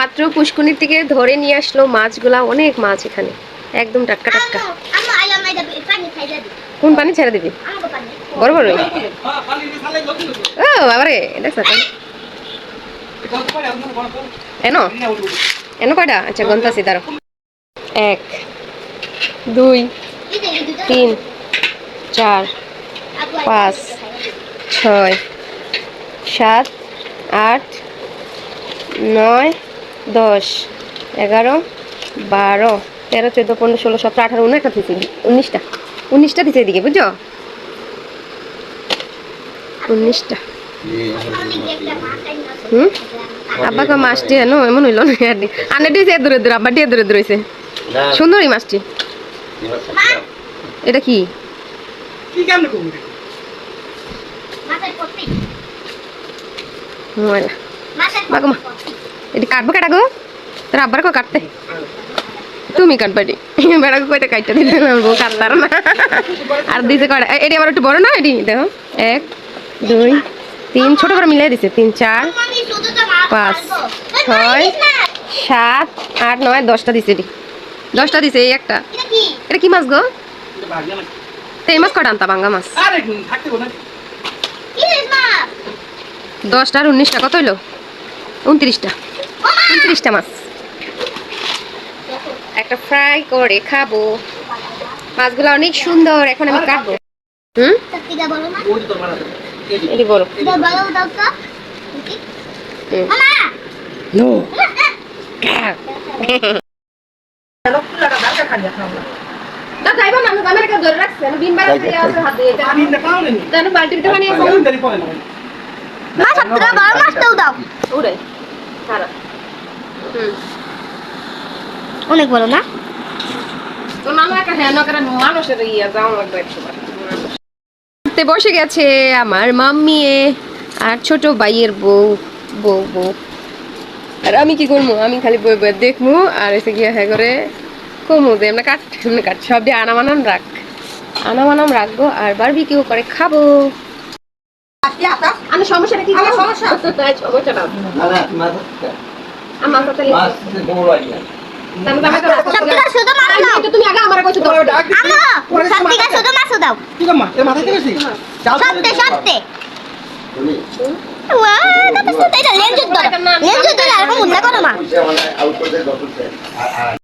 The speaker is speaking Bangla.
মাত্র পুষ্কুনির থেকে ধরে নিয়ে আসলো মাছগুলা, অনেক মাছ এখানে, একদম টাটকা টাটকা। কোন পানি ছেড়ে দিবি? বড় বড়। ও বাবারে, দেখছ এনো এনো কয়টা? আচ্ছা গন্তাছি, দাঁড়ো। 1 2 3 4 5 6 7 8 9 10 11 12 13 14 15 16 17 18 19টা দিয়েছি, 19টা দিয়েছে এদিকে, বুঝছো? 19টা। আব্বাকে মাছটি এনো এমন হইল না, আনে দিয়েছে দূরে দূরে, আব্বা দিয়ে দূরে দূরে হয়েছে। সুন্দর এই মাছটি। এটা কি? এটি কাটবো কেটা গো? তোর আব্বার কো কাটতে? তুমি কাটবাটি বেড়াকে কইতে কাটতে দিলে কাটতার না। আর দিছে কয়টা? এটি আবার একটু বড় না, এটি দেখো 1 2 3, ছোট করে মিলাই দিছে 3 4 5 6 7 8 9 10টা দিছে, এটি 10টা দিছে। এই একটা, এটা কি মাছ গো? এই মাছ কটা আনতা? বাঙ্গা মাছ। 10টা আর 19টা কত হইলো? 29টা মাছ। একটা ফ্রাই করে খাবো। মাছগুলো অনেক সুন্দর, এখন আমি কাটবো। এটি বড়। অনেক বড় না? বসে গেছে আমার মাম্মি আর ছোট ভাইয়ের বউ বউ বউ। আর আমি কি করবো? আমি খালি বই বই দেখবো আর এসে গিয়ে হ্যাঁ করে কমু যে এমনি কাট এমনি কাট সব দিয়ে আনামানাম রাখবো আর বারবিকিউ করে খাবো। সমস্যাটা কি? সমস্যাটা তুমি আগে আমার কইছো তো সত্যিকার শুধু মাছ দাও। কি মা এর মাথায় গেছি সত্যি সত্যি ওয়া দাদা তো তাই লেঞ্জ ধর লেঞ্জ ধর আর কোন মুন্না করো মা।